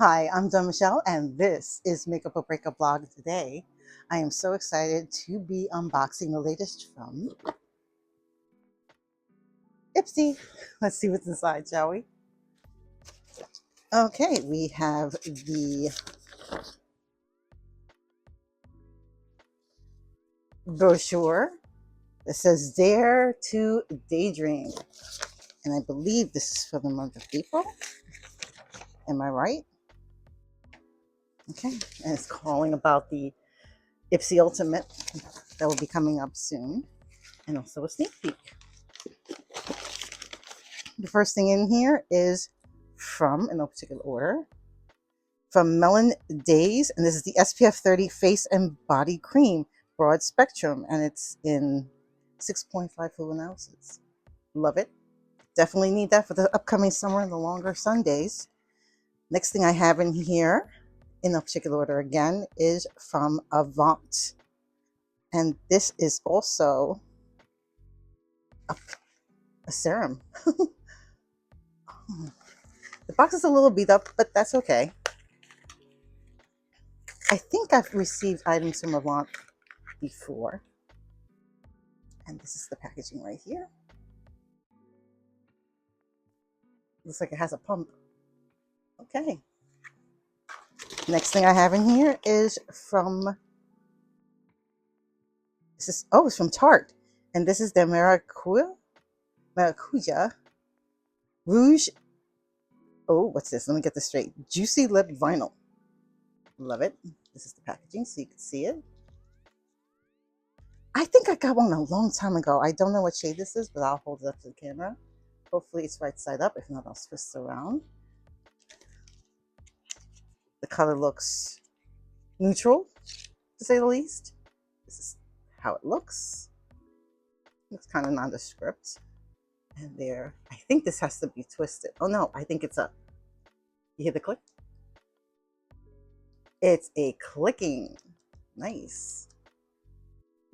Hi, I'm Dawn Michele, and this is Makeup or Breakup Blog. Today, I am so excited to be unboxing the latest from IPSY. Let's see what's inside, shall we? Okay, we have the brochure that says Dare to Daydream. And I believe this is for the month of April. Am I right? Okay, and it's calling about the IPSY Ultimate that will be coming up soon, and also a sneak peek. The first thing in here is from, in no particular order, from Melon Days, and this is the SPF 30 Face and Body Cream, broad spectrum, and it's in 6.5 fluid ounces. Love it. Definitely need that for the upcoming summer and the longer sun days. Next thing I have in here, in no particular order again, is from Avant, and this is also a serum. The box is a little beat up, but that's okay. I think I've received items from Avant before. And this is the packaging right here. Looks like it has a pump. Okay. Next thing I have in here is from, it's from Tarte. And this is the Maracuja Rouge. Oh, what's this? Let me get this straight. Juicy Lip Vinyl. Love it. This is the packaging so you can see it. I think I got one a long time ago. I don't know what shade this is, but I'll hold it up to the camera. Hopefully it's right side up. If not, I'll twist it around. The color looks neutral, to say the least. This is how it looks. Looks kind of nondescript. And there, I think this has to be twisted. Oh no, I think it's up. You hear the click? It's a clicking. Nice.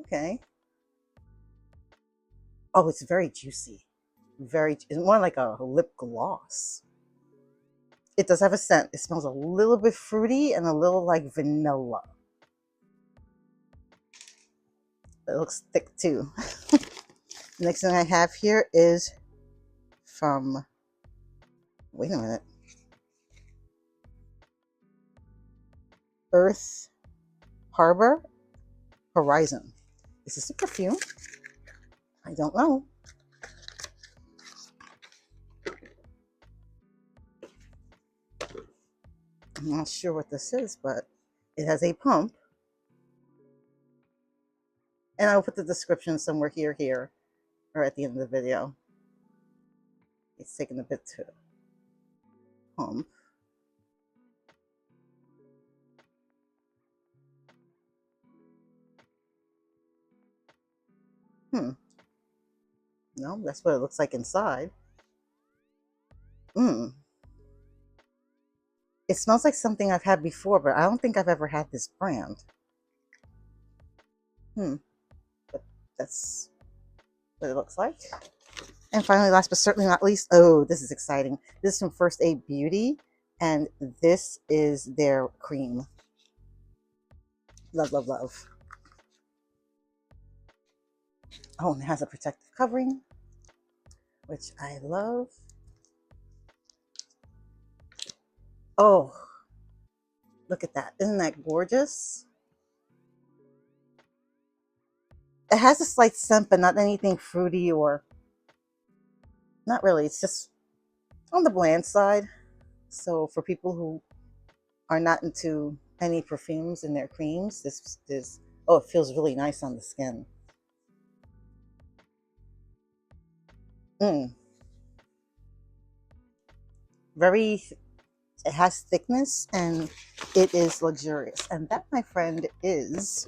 Okay. Oh, it's very juicy. It's more like a lip gloss. It does have a scent. It smells a little bit fruity and a little like vanilla. It looks thick too. Next thing I have here is from, wait a minute, Earth Harbor Horizon. Is this a perfume? I don't know. I'm not sure what this is, but it has a pump. And I'll put the description somewhere here, or at the end of the video. It's taking a bit to pump. No, that's what it looks like inside. It smells like something I've had before, but I don't think I've ever had this brand. But that's what it looks like. And finally, last but certainly not least, oh, this is exciting. This is from First Aid Beauty, and this is their cream. Love, love, love. Oh, and it has a protective covering, which I love. Oh, look at that. Isn't that gorgeous? It has a slight scent, but not anything fruity or, not really. It's just on the bland side. So for people who are not into any perfumes in their creams, this is, oh, it feels really nice on the skin. It has thickness and it is luxurious. And that, my friend, is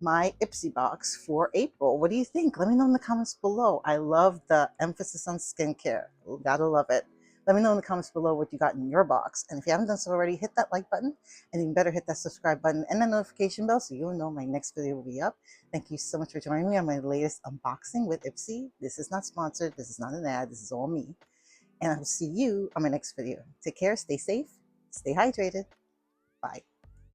my IPSY box for April. What do you think? Let me know in the comments below. I love the emphasis on skincare. Gotta love it. Let me know in the comments below what you got in your box. And if you haven't done so already, hit that like button, and even better, hit that subscribe button and the notification bell so you'll know my next video will be up. Thank you so much for joining me on my latest unboxing with IPSY. This is not sponsored. This is not an ad. This is all me. and I'll see you on my next video. Take care, stay safe, stay hydrated. Bye.